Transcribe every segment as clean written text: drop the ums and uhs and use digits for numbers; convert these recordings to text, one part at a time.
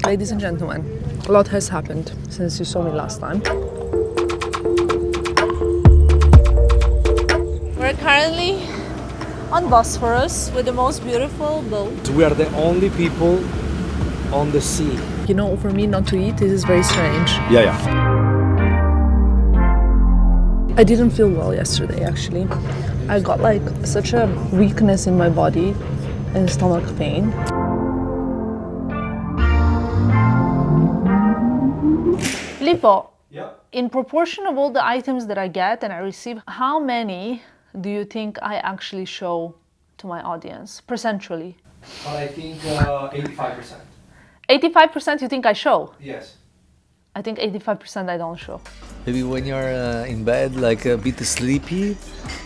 Ladies and gentlemen, a lot has happened since you saw me last time. We're currently on Bosphorus with the most beautiful boat. We are the only people on the sea. You know, for me not to eat, this is very strange. Yeah. I didn't feel well yesterday, actually. I got like such a weakness in my body and stomach pain. Filippo, in proportion of all the items that I get and I receive, how many do you think I actually show to my audience, percentually? But I think 85%. 85% you think I show? Yes. I think 85% I don't show. Maybe when you're in bed, like a bit sleepy,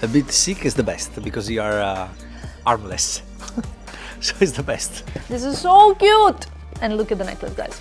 a bit sick is the best because you are armless. So it's the best. This is so cute! And look at the necklace, guys.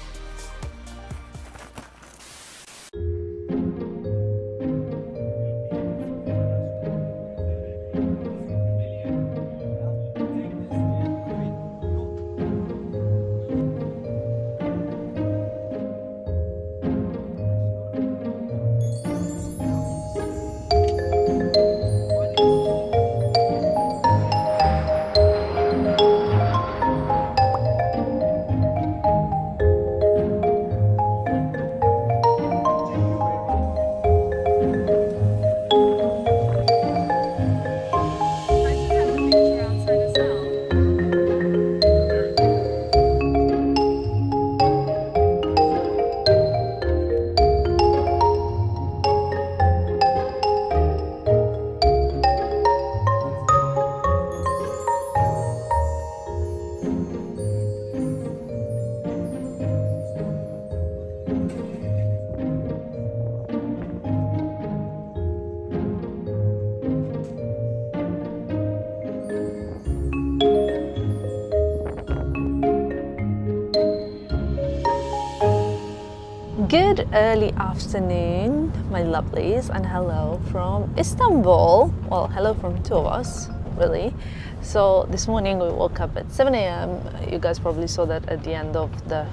Good early afternoon, my lovelies, and hello from Istanbul. Well, hello from two of us, really. So this morning we woke up at 7 a.m. You guys probably saw that at the end of the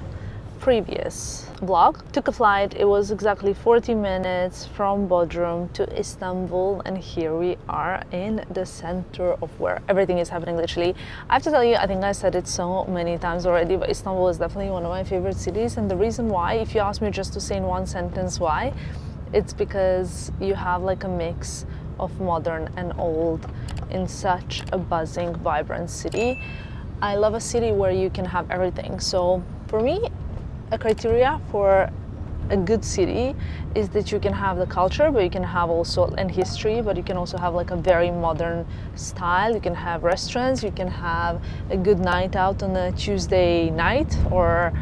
previous vlog. Took a flight. It was exactly 40 minutes from Bodrum to Istanbul, and here we are in the center of where everything is happening, literally. I have to tell you, I think I said it so many times already, but Istanbul is definitely one of my favorite cities, and the reason why, if you ask me just to say in one sentence why, it's because you have like a mix of modern and old in such a buzzing, vibrant city. I love a city where you can have everything. So for me, a criteria for a good city is that you can have the culture, but you can have also and history, but you can also have like a very modern style. You can have restaurants, you can have a good night out on a Tuesday night or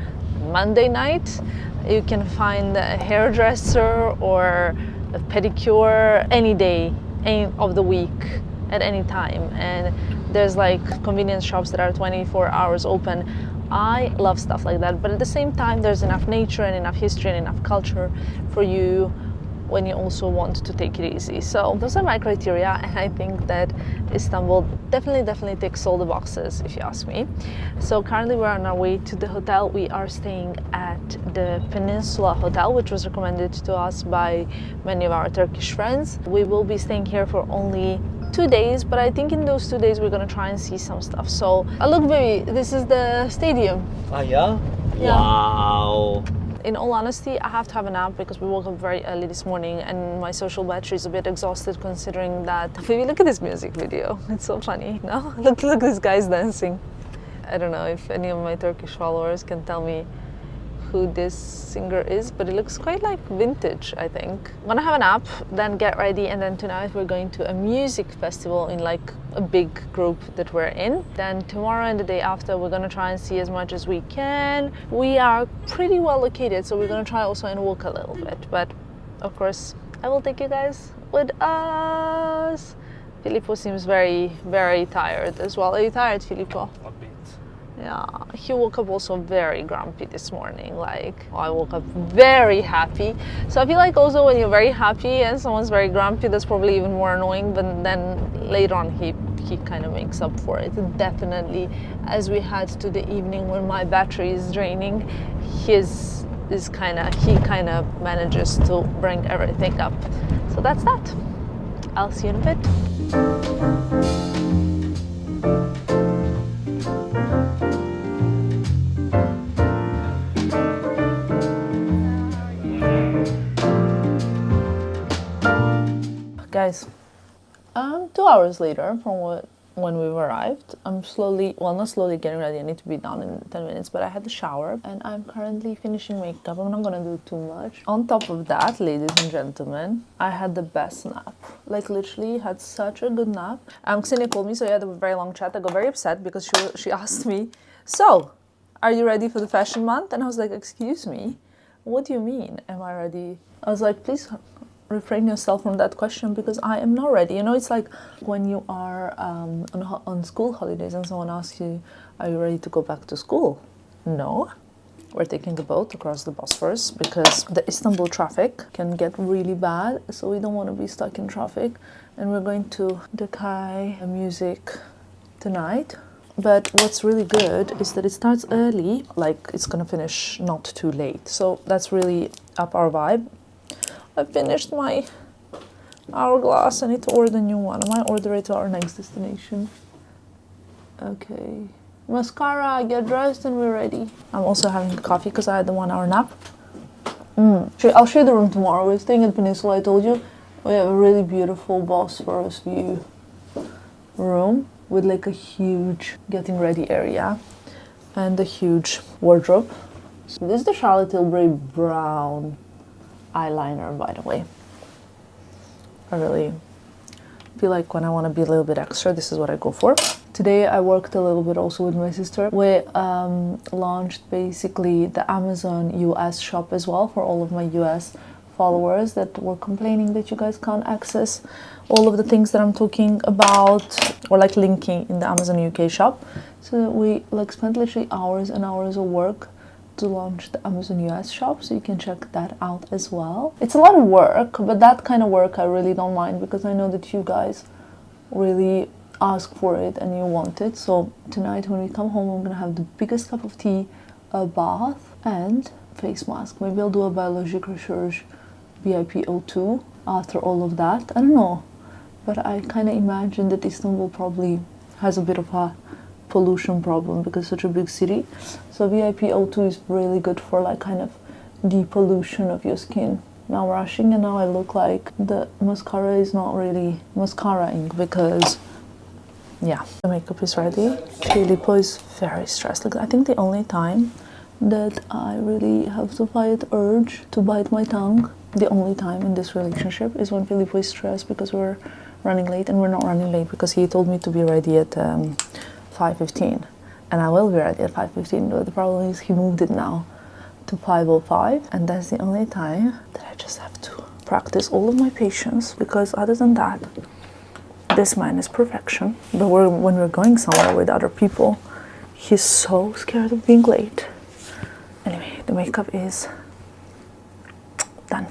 Monday night. You can find a hairdresser or a pedicure any day, any of the week, at any time. And there's like convenience shops that are 24 hours open. I love stuff like that, but at the same time there's enough nature and enough history and enough culture for you when you also want to take it easy. So those are my criteria, and I think that Istanbul definitely ticks all the boxes, if you ask me. So currently we're on our way to the hotel. We are staying at the Peninsula Hotel, which was recommended to us by many of our Turkish friends. We will be staying here for only 2 days, but I think in those 2 days we're gonna try and see some stuff. So look, baby, this is the stadium. Ah, yeah? Yeah. Wow. In all honesty, I have to have a nap because we woke up very early this morning and my social battery is a bit exhausted, considering that... Baby, look at this music video. It's so funny, no? Look, these guys dancing. I don't know if any of my Turkish followers can tell me who this singer is, but it looks quite like vintage, I think. I'm gonna have a nap, then get ready, and then tonight we're going to a music festival in like a big group that we're in. Then tomorrow and the day after we're gonna try and see as much as we can. We are pretty well located, so we're gonna try also and walk a little bit, but of course I will take you guys with us. Filippo seems very tired as well. Are you tired, Filippo? A bit. Yeah, he woke up also very grumpy this morning. Like, I woke up very happy. So I feel like also when you're very happy and someone's very grumpy, that's probably even more annoying, but then later on he kind of makes up for it. Definitely, as we head to the evening when my battery is draining, he kind of manages to bring everything up. So that's that. I'll see you in a bit. Guys, 2 hours later from when we've arrived, I'm not slowly getting ready. I need to be done in 10 minutes, but I had the shower and I'm currently finishing makeup. I'm not gonna do too much. On top of that, ladies and gentlemen, I had the best nap. Like literally had such a good nap. Ksenia called me, so we had a very long chat. I got very upset because she asked me, so, are you ready for the fashion month? And I was like, excuse me, what do you mean, am I ready? I was like, please refrain yourself from that question because I am not ready. You know, it's like when you are on school holidays and someone asks you, are you ready to go back to school? No. We're taking a boat across the Bosphorus because the Istanbul traffic can get really bad, so we don't want to be stuck in traffic. And we're going to Decay Music tonight. But what's really good is that it starts early, like it's gonna finish not too late. So that's really up our vibe. I finished my hourglass. I need to order a new one. I might order it to our next destination. Okay. Mascara, get dressed and we're ready. I'm also having coffee because I had the 1 hour nap. I'll show you the room tomorrow. We're staying at Peninsula, I told you. We have a really beautiful Bosphorus view room with like a huge getting ready area and a huge wardrobe. So this is the Charlotte Tilbury brown eyeliner, by the way. I really feel like when I want to be a little bit extra, this is what I go for. Today I worked a little bit also with my sister. We launched basically the Amazon US shop as well for all of my US followers that were complaining that you guys can't access all of the things that I'm talking about or like linking in the Amazon UK shop. So we like spent literally hours and hours of work to launch the Amazon US shop, so you can check that out as well. It's a lot of work, but that kind of work I really don't mind because I know that you guys really ask for it and you want it. So tonight when we come home, I'm gonna have the biggest cup of tea, a bath and face mask. Maybe I'll do a Biologique Recherche VIP O2 after all of that. I don't know, but I kind of imagine that Istanbul probably has a bit of a pollution problem because it's such a big city. So VIP O2 is really good for like kind of depollution of your skin. Now rushing and now I look like the mascara is not really mascara-ing because yeah, the makeup is ready. Filippo is very stressed. Like I think the only time that I really have the quiet urge to bite my tongue, the only time in this relationship is when Filippo is stressed because we're running late, and we're not running late because he told me to be ready at 5:15, and I will be ready at 5:15, but the problem is he moved it now to 5:05, and that's the only time that I just have to practice all of my patience because other than that, this man is perfection. But when we're going somewhere with other people, he's so scared of being late. Anyway, the makeup is done.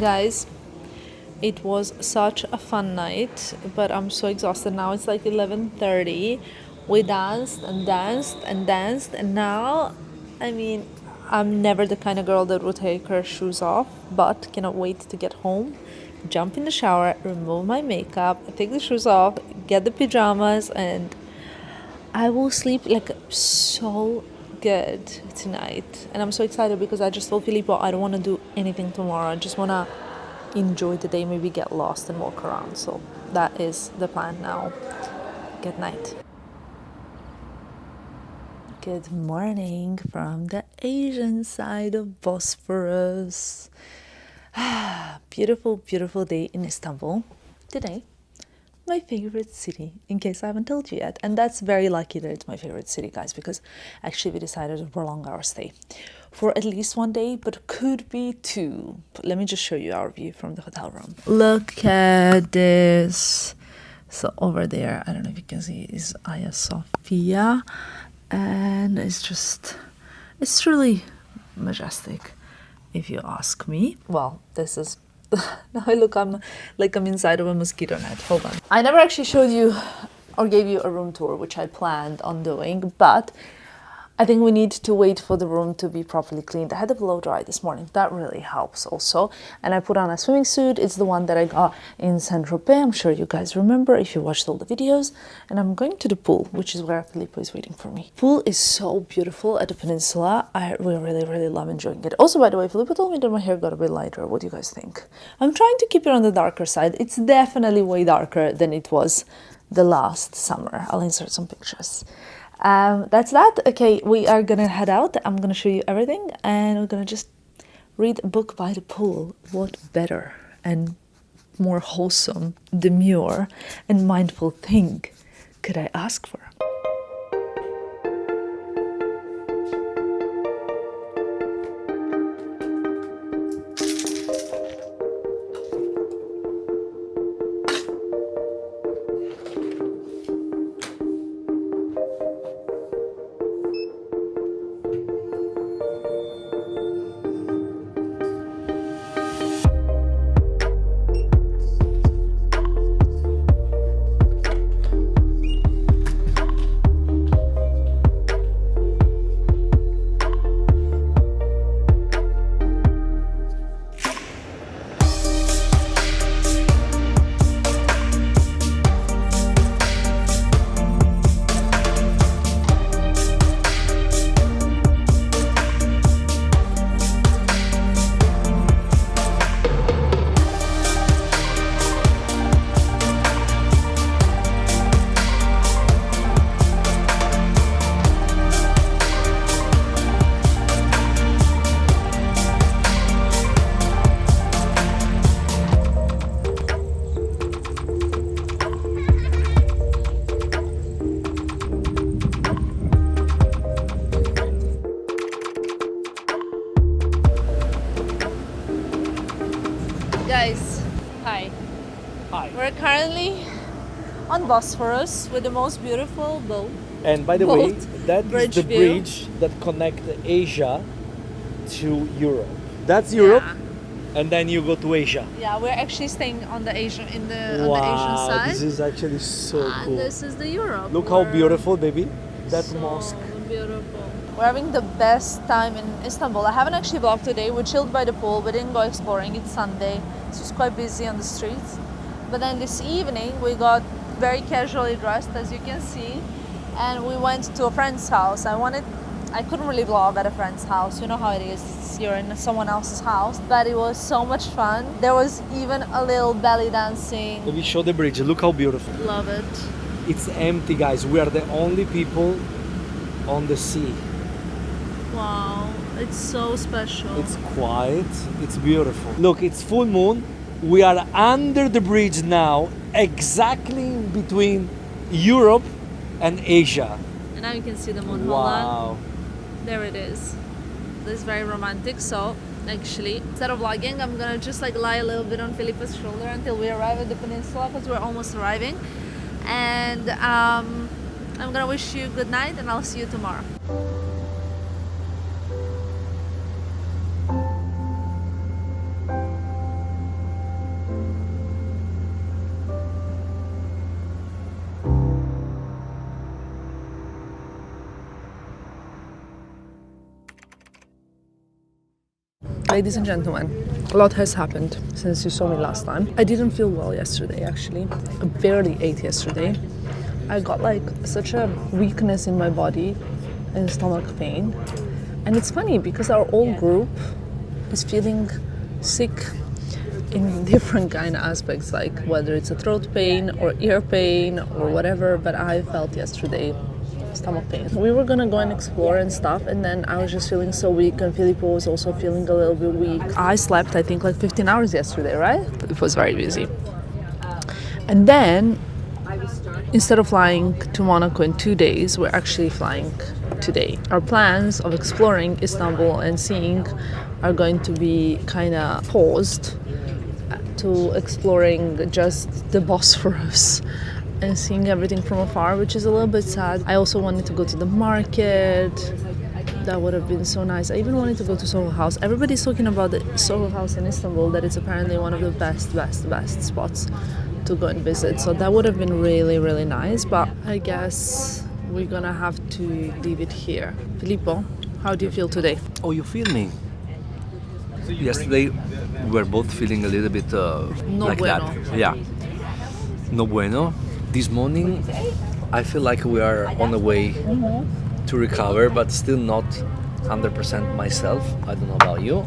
Guys, It was such a fun night, but I'm so exhausted now. It's like 11:30. We danced and danced and danced, and now, I mean, I'm never the kind of girl that would take her shoes off, but cannot wait to get home, jump in the shower, remove my makeup, take the shoes off, get the pajamas, and I will sleep like so good tonight. And I'm so excited because I just told Filippo I don't want to do anything tomorrow. I just want to enjoy the day, maybe get lost and walk around. So that is the plan now. Good night. Good morning from the Asian side of Bosphorus. Beautiful, beautiful day in Istanbul today. My favorite city, in case I haven't told you yet. And that's very lucky that it's my favorite city, guys, because actually we decided to prolong our stay for at least one day, but could be two. But let me just show you our view from the hotel room. Look at this. So over there, I don't know if you can see, is Hagia Sophia. And it's truly majestic, if you ask me. Well, this is now I look, I'm inside of a mosquito net. Hold on. I never actually showed you or gave you a room tour, which I planned on doing, but I think we need to wait for the room to be properly cleaned. I had a blow dry this morning. That really helps also. And I put on a swimming suit. It's the one that I got in Saint-Tropez. I'm sure you guys remember if you watched all the videos. And I'm going to the pool, which is where Filippo is waiting for me. Pool is so beautiful at the peninsula. I really, really love enjoying it. Also, by the way, Filippo told me that my hair got a bit lighter. What do you guys think? I'm trying to keep it on the darker side. It's definitely way darker than it was the last summer. I'll insert some pictures. That's that. Okay, we are gonna head out. I'm gonna show you everything, and we're gonna just read a book by the pool. What better and more wholesome, demure, and mindful thing could I ask for? Guys, hi. Hi. We're currently on Bosphorus with the most beautiful boat. And by the way, Boat that is bridge the view. bridge that connects Asia to Europe. That's Europe, and then you go to Asia. Yeah, we're actually staying on the Asian on the Asian side. This is actually so and cool. this is the Europe. Look how We're beautiful, baby. That so mosque. beautiful. We're having the best time in Istanbul. I haven't actually vlogged today. We chilled by the pool. We didn't go exploring. It's Sunday, so it's quite busy on the streets. But then this evening we got very casually dressed, as you can see, and we went to a friend's house. I couldn't really vlog at a friend's house. You know how it is. You're in someone else's house, but it was so much fun. There was even a little belly dancing. Let me show the bridge. Look how beautiful. Love it. It's empty, guys. We are the only people on the sea. Wow, it's so special. It's quiet. It's beautiful. Look, it's full moon. We are under the bridge now, exactly in between Europe and Asia. And now you can see the moon. Hold on. Wow. There it is. This is very romantic. So actually, instead of vlogging, I'm gonna just like lie a little bit on Filippo's shoulder until we arrive at the peninsula, because we're almost arriving. And I'm gonna wish you good night, and I'll see you tomorrow. Ladies and gentlemen, a lot has happened since you saw me last time. I didn't feel well yesterday, actually. I barely ate yesterday. I got like such a weakness in my body and stomach pain. And it's funny because our whole group is feeling sick in different kind of aspects, like whether it's a throat pain or ear pain or whatever, but I felt yesterday stomach pain. We were gonna go and explore and stuff, and then I was just feeling so weak, and Filippo was also feeling a little bit weak. I slept, I think, like 15 hours yesterday, right? It was very busy. And then, instead of flying to Monaco in 2 days, we're actually flying today. Our plans of exploring Istanbul and seeing are going to be kind of paused to exploring just the Bosphorus and seeing everything from afar, which is a little bit sad. I also wanted to go to the market. That would have been so nice. I even wanted to go to Soho House. Everybody's talking about the Soho House in Istanbul, that it's apparently one of the best spots to go and visit. So that would have been really, really nice. But I guess we're gonna have to leave it here. Filippo, how do you feel today? Oh, you feel me? Yesterday, we were both feeling a little bit No like bueno. that. Yeah. No bueno. This morning, I feel like we are on the way to recover, but still not 100% myself. I don't know about you.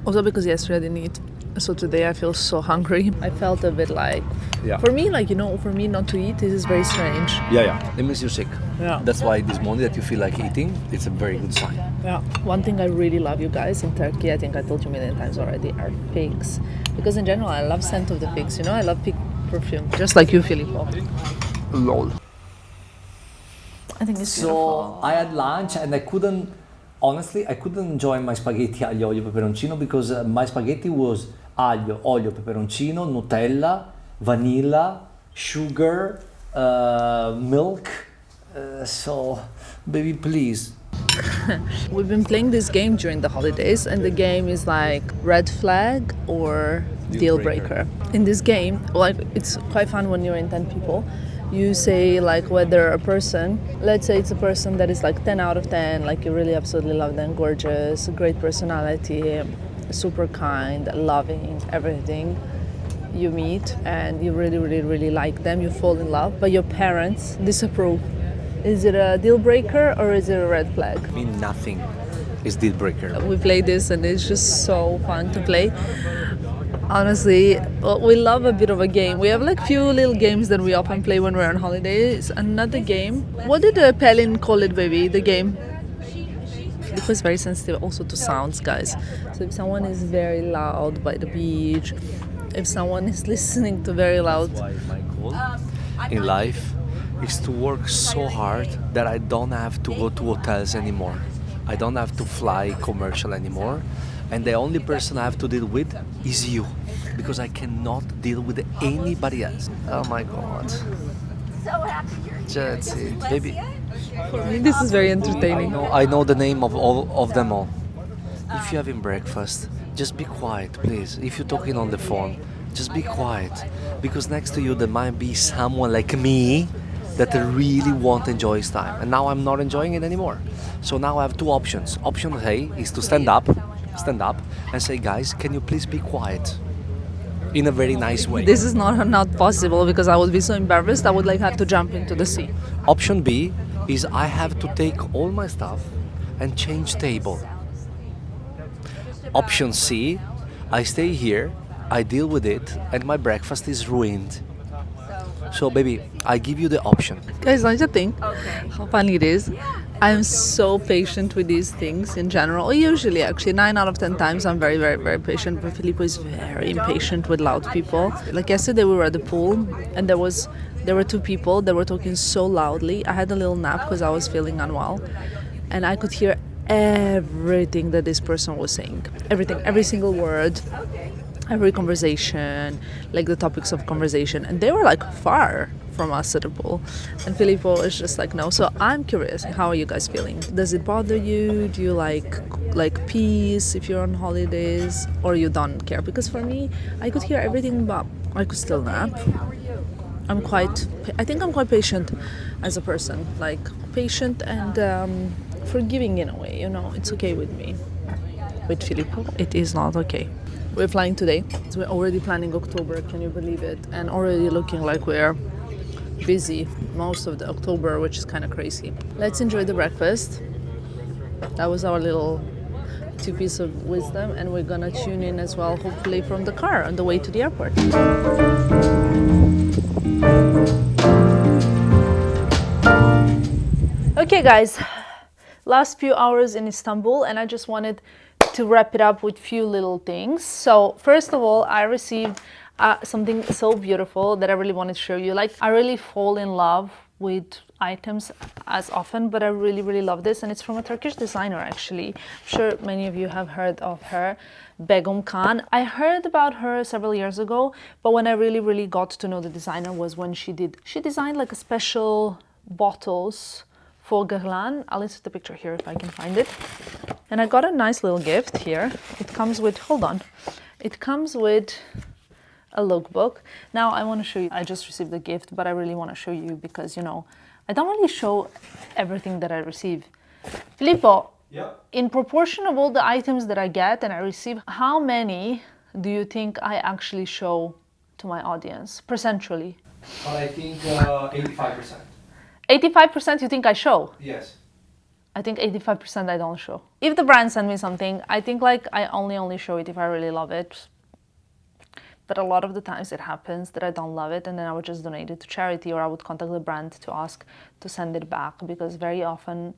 Also because yesterday I didn't eat. So today I feel so hungry. I felt a bit like, Yeah. for me, like, you know, for me not to eat, this is very strange. Yeah. It means you're sick. Yeah. That's why this morning that you feel like eating, it's a very good sign. Yeah. One thing I really love, you guys, in Turkey, I think I told you a million times already, are pigs. Because in general, I love scent of the pigs, you know, I love pig perfume. Just like you, Filippo. Lol. I think it's So beautiful. I had lunch and I couldn't enjoy my spaghetti aglio olio peperoncino because my spaghetti was aglio olio peperoncino, Nutella, vanilla, sugar, milk. So baby, please. We've been playing this game during the holidays, and the game is like red flag or deal breaker. In this game, like, it's quite fun when you're in 10 people. You say like whether a person, let's say it's a person that is like 10 out of 10, like you really absolutely love them, gorgeous, great personality, super kind, loving, everything. You meet and you really, really, really like them, you fall in love, but your parents disapprove. Is it a deal breaker or is it a red flag? I mean, nothing is deal breaker. We play this and it's just so fun to play. Honestly, well, we love a bit of a game. We have like few little games that we often play when we're on holidays. Another game. What did Pelin call it, baby? The game? It was very sensitive also to sounds, guys. So if someone is very loud by the beach, if someone is listening to very loud, Why my goal in life is to work so hard that I don't have to go to hotels anymore. I don't have to fly commercial anymore. And the only person I have to deal with is you, because I cannot deal with anybody else. Oh my God. That's it, baby. for me this is very entertaining. I know the name of all of them all. If you're having breakfast, just be quiet, please. If you're talking on the phone, just be quiet, because next to you there might be someone like me that really won't enjoy his time, and now I'm not enjoying it anymore. So now I have two options. Option A is to stand up and say, guys, can you please be quiet, in a very nice way. This is not possible because I would be so embarrassed. I would like have to jump into the sea. Option B is I have to take all my stuff and change table. Option C, I stay here, I deal with it, and my breakfast is ruined. So baby, I give you the option. Guys, don't you think how funny it is? I'm so patient with these things in general. Usually, actually, 9 out of 10 times I'm very, very, very patient. But Filippo is very impatient with loud people. Like yesterday, we were at the pool, and there were two people that were talking so loudly. I had a little nap because I was feeling unwell, and I could hear everything that this person was saying. Everything, every single word, every conversation, like the topics of conversation, and they were like far from us at the pool, and Filippo is just like, no. So I'm curious, how are you guys feeling? Does it bother you? Do you like peace if you're on holidays, or you don't care? Because for me, I could hear everything, but I could still nap. I think I'm quite patient as a person, like patient and forgiving in a way, you know, it's okay with me. with Filippo, it is not okay. We're flying today. So we're already planning October, can you believe it? And already looking like we're busy most of the October, which is kind of crazy. Let's enjoy the breakfast. That was our little 2 pieces of wisdom, and we're gonna tune in as well, hopefully from the car on the way to the airport. Okay guys, last few hours in Istanbul, and I just wanted to wrap it up with few little things. So first of all, I received something so beautiful that I really wanted to show you. Like, I really fall in love with items as often, but I really love this, and it's from a Turkish designer actually. I'm sure many of you have heard of her, Begum Khan. I heard about her several years ago, but when I really got to know the designer was when she designed like a special bottles for Guerlain. I'll insert the picture here if I can find it. And I got a nice little gift here. It comes with, hold on, it comes with a lookbook. Now I want to show you, I just received the gift, but I really want to show you because, you know, I don't really show everything that I receive. Filippo, Yeah. in proportion of all the items that I get and I receive, how many do you think I actually show to my audience, percentually? But I think 85%. 85% you think I show? Yes. I think 85% I don't show. If the brand send me something, I think like I only show it if I really love it. But a lot of the times it happens that I don't love it, and then I would just donate it to charity, or I would contact the brand to ask to send it back, because very often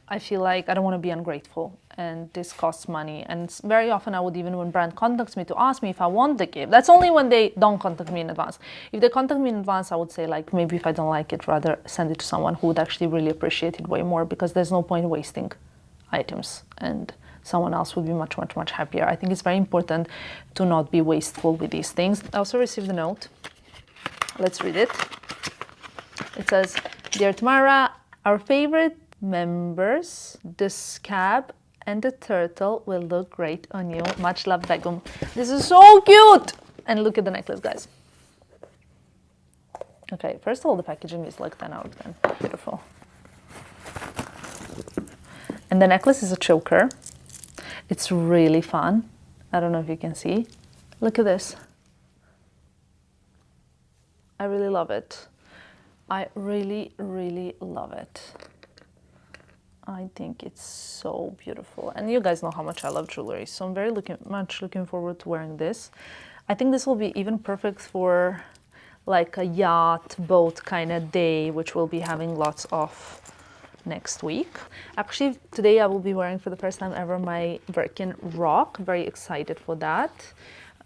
I feel like I don't want to be ungrateful and this costs money. And very often I would, even when brand contacts me to ask me if I want the gift, that's only when they don't contact me in advance. If they contact me in advance, I would say like, maybe if I don't like it, rather send it to someone who would actually really appreciate it way more, because there's no point wasting items, and someone else would be much happier. I think it's very important to not be wasteful with these things. I also received a note. Let's read it. It says, "Dear Tamara, our favorite members, the scab and the turtle will look great on you. Much love, Begum." This is so cute! And look at the necklace, guys. Okay, first of all, the packaging is like 10 out of 10. Beautiful. And the necklace is a choker. It's really fun. I don't know if you can see. Look at this. I really love it. I really love it. I think it's so beautiful. And you guys know how much I love jewelry, so I'm very much looking forward to wearing this. I think this will be even perfect for like a yacht, boat kind of day, which we'll be having lots of next week. Actually, today I will be wearing for the first time ever my Birkin Rock. Very excited for that.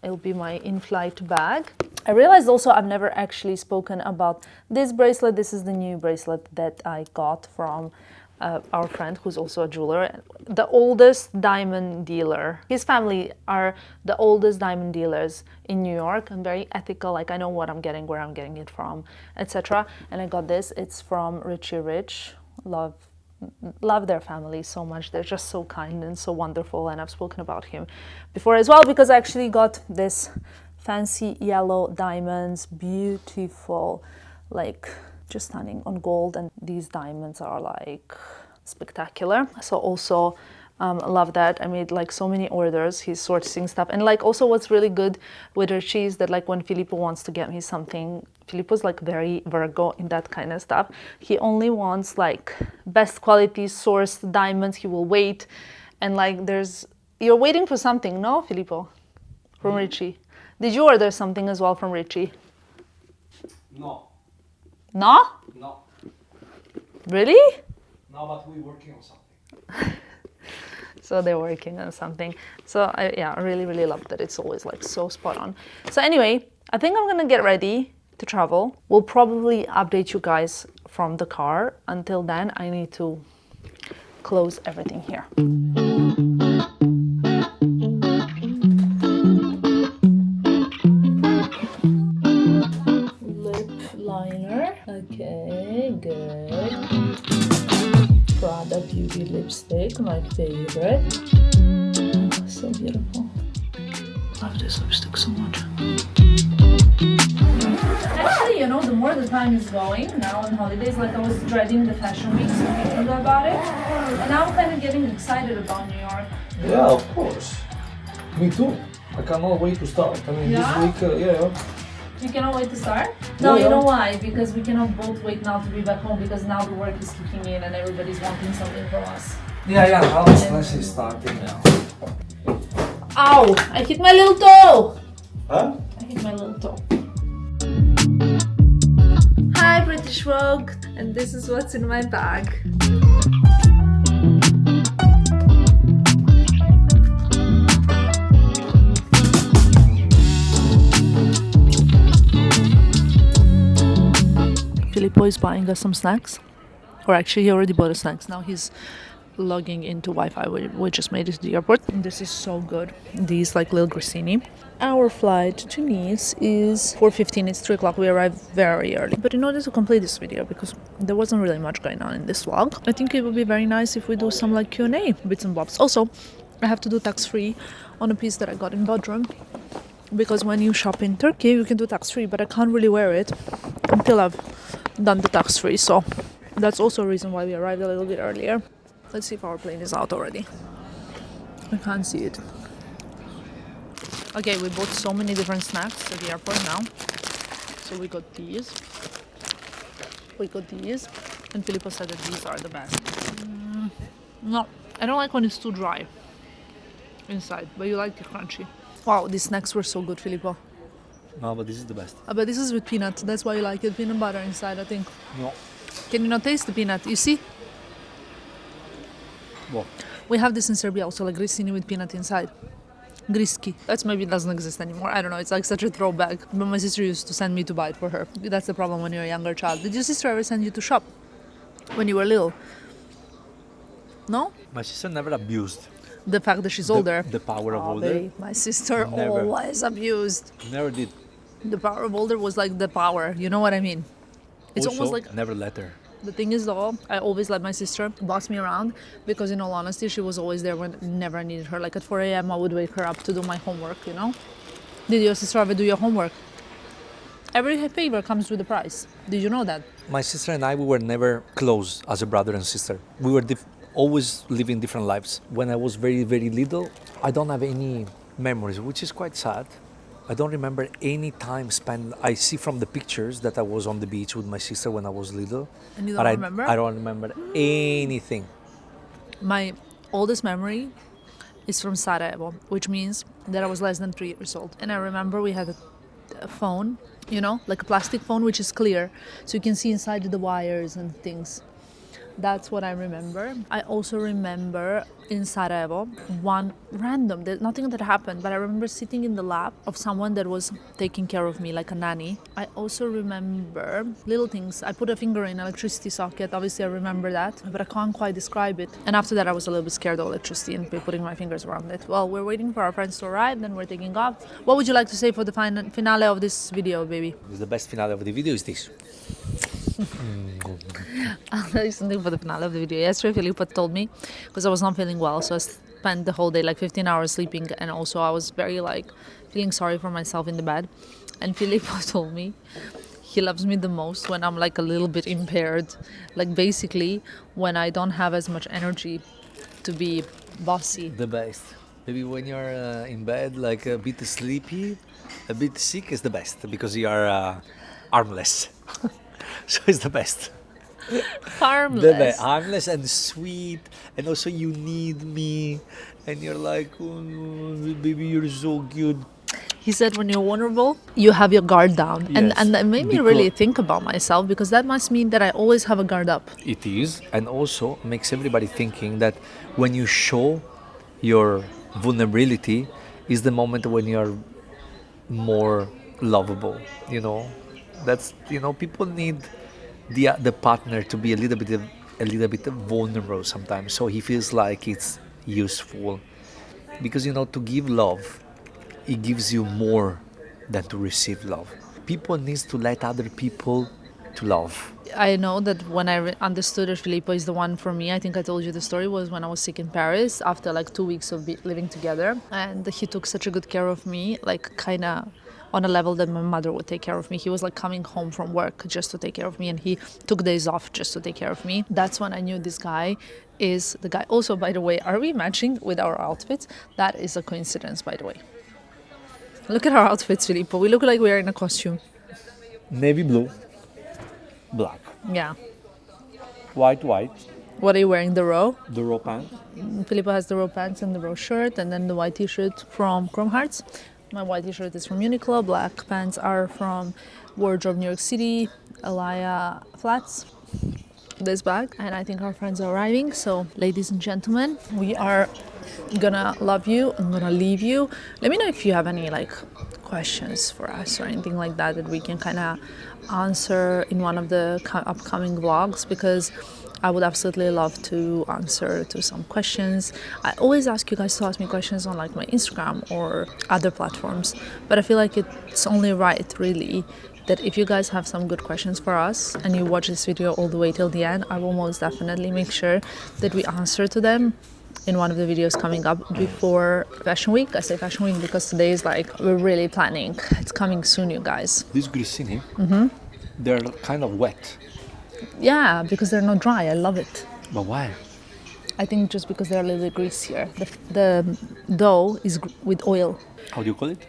It'll be my in-flight bag. I realized also I've never actually spoken about this bracelet. This is the new bracelet that I got from our friend who's also a jeweler, the oldest diamond dealer. His family are the oldest diamond dealers in New York, and very ethical, like I know what I'm getting, where I'm getting it from, etc. And I got this, it's from Richie Rich. Love their family so much. They're just so kind and so wonderful, and I've spoken about him before as well, because I actually got this fancy yellow diamonds, beautiful, like just stunning on gold, and these diamonds are like spectacular. So also love that. I made like so many orders. He's sourcing stuff, and like also what's really good with Richie is that like when Filippo wants to get me something, Filippo's like very Virgo in that kind of stuff. He only wants like best quality sourced diamonds. He will wait, and like you're waiting for something, no, Filippo, from Richie? Did you order something as well from Richie? No. No? No. Really? No, but we're working on something. So they're working on something. So I really love that it's always like so spot on. So anyway, I think I'm gonna get ready to travel. We'll probably update you guys from the car. Until then, I need to close everything here. Lip liner. Okay, good. Prada Beauty lipstick, my favorite. So beautiful. Love this lipstick so much. Actually, you know, the more the time is going now on holidays, like I was dreading the fashion weeks thinking about it, and now I'm kind of getting excited about New York. Yeah, of course. Me too. I cannot wait to start. I mean, Yeah? this week, You cannot wait to start? No, Yeah. you know why? Because we cannot both wait now to be back home because now the work is kicking in and everybody's wanting something from us. Yeah, let's starting now. Ow! I hit my little toe! Huh? I hit my little toe. Hi British Vogue! And this is what's in my bag. Filippo is buying us some snacks. Or actually, he already bought us snacks. Now he's logging into Wi-Fi. We just made it to the airport. And this is so good. These like little grissini. Our flight to Nice is 4:15. It's 3 o'clock. We arrived very early. But in order to complete this video, because there wasn't really much going on in this vlog, I think it would be very nice if we do some like Q&A bits and bobs. Also, I have to do tax-free on a piece that I got in Bodrum. Because when you shop in Turkey, you can do tax-free, but I can't really wear it until I've done the tax-free. So that's also a reason why we arrived a little bit earlier. Let's see if our plane is out already. I can't see it. Okay, we bought so many different snacks at the airport now. So we got these. We got these. And Filippo said that these are the best. No, I don't like when it's too dry inside, but you like the crunchy. Wow, these snacks were so good, Filippo. No, but this is the best. But this is with peanut. That's why you like it. Peanut butter inside, I think. No. Can you not taste the peanut? You see? What? We have this in Serbia also, like grissini with peanut inside. Griski. That's maybe doesn't exist anymore. I don't know. It's like such a throwback. But my sister used to send me to buy it for her. That's the problem when you're a younger child. Did your sister ever send you to shop when you were little? No? My sister never abused The fact that she's older. the power of Oh, older. babe, my sister Never. always abused. Never did. The power of older was like the power. You know what I mean? It's Also, almost like never let her. the thing is though, I always let my sister boss me around because in all honesty, she was always there whenever I needed her. Like at 4 a.m. I would wake her up to do my homework, you know? Did your sister ever do your homework? Every favor comes with a price. Did you know that? My sister and I, we were never close as a brother and sister. We were always living different lives. When I was very, very little, I don't have any memories, which is quite sad. I don't remember any time spent. I see from the pictures that I was on the beach with my sister when I was little. And you don't but remember? I don't remember anything. My oldest memory is from Sarajevo, which means that I was less than 3 years old. And I remember we had a phone, you know, like a plastic phone, which is clear. So you can see inside the wires and things. That's what I remember. I also remember in Sarajevo, one random, there's nothing that happened, but I remember sitting in the lap of someone that was taking care of me, like a nanny. I also remember little things. I put a finger in an electricity socket. Obviously, I remember that, but I can't quite describe it. And after that, I was a little bit scared of electricity and putting my fingers around it. Well, we're waiting for our friends to arrive, then we're taking off. What would you like to say for the finale of this video, baby? The best finale of the video is this. I'll tell you something for the finale of the video. Yesterday, Filippo told me, because I was not feeling well, so I spent the whole day, like 15 hours sleeping, and also I was very, like, feeling sorry for myself in the bed. And Filippo told me he loves me the most when I'm, like, a little bit impaired. Like, basically, when I don't have as much energy to be bossy. The best. Maybe when you're in bed, like a bit sleepy, a bit sick is the best because you are armless. So it's the best. Harmless. Harmless and sweet, and also you need me, and you're like, oh, baby, you're so cute. He said when you're vulnerable, you have your guard down. Yes, And that made me really think about myself, because that must mean that I always have a guard up. It is, and also makes everybody thinking that when you show your vulnerability is the moment when you're more lovable. You know, that's, you know, people need the partner to be a little bit vulnerable sometimes, so he feels like it's useful, because, you know, to give love, it gives you more than to receive love. People needs to let other people to love. I know that when I understood that Filippo is the one for me, I think I told you the story, was when I was sick in Paris after like 2 weeks of living together, and he took such a good care of me, like kind of on a level that my mother would take care of me. He was like coming home from work just to take care of me, and he took days off just to take care of me. That's when I knew this guy is the guy. Also, by the way, are we matching with our outfits? That is a coincidence, by the way. Look at our outfits, Filippo. We look like we are in a costume. Navy blue, black, Yeah. white, What are you wearing? The row? the raw pants. Filippo has the raw pants and the raw shirt, and then the white t-shirt from Chrome Hearts. My white t-shirt is from Uniqlo. Black pants are from Wardrobe New York City, Alaya Flats. This bag, and I think our friends are arriving. So, ladies and gentlemen, we are gonna love you. I'm gonna leave you. Let me know if you have any like questions for us or anything like that that we can kind of answer in one of the upcoming vlogs, because I would absolutely love to answer to some questions. I always ask you guys to ask me questions on like my Instagram or other platforms, but I feel like it's only right, really, that if you guys have some good questions for us and you watch this video all the way till the end, I will most definitely make sure that we answer to them in one of the videos coming up before Fashion Week. I say Fashion Week because today is like, we're really planning. It's coming soon, you guys. These grissini, they're kind of wet. Yeah, because they're not dry. I love it. But why? I think just because they're a little bit greasier. The dough is with oil. How do you call it?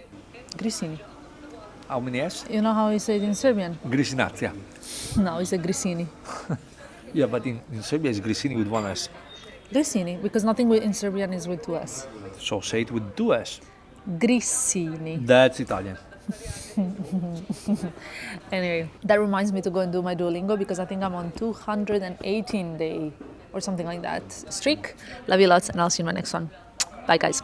Grissini. How many S? You know how you say it in Serbian? Grisinat, yeah. No, it's a grissini. Yeah, but in Serbia it's grissini with one S. Grissini, because nothing in Serbian is with 2 S. So say it with 2 S. Grissini. That's Italian. Anyway, that reminds me to go and do my Duolingo, because I think I'm on 218 day or something like that streak. Love you lots, and I'll see you in my next one. Bye, guys.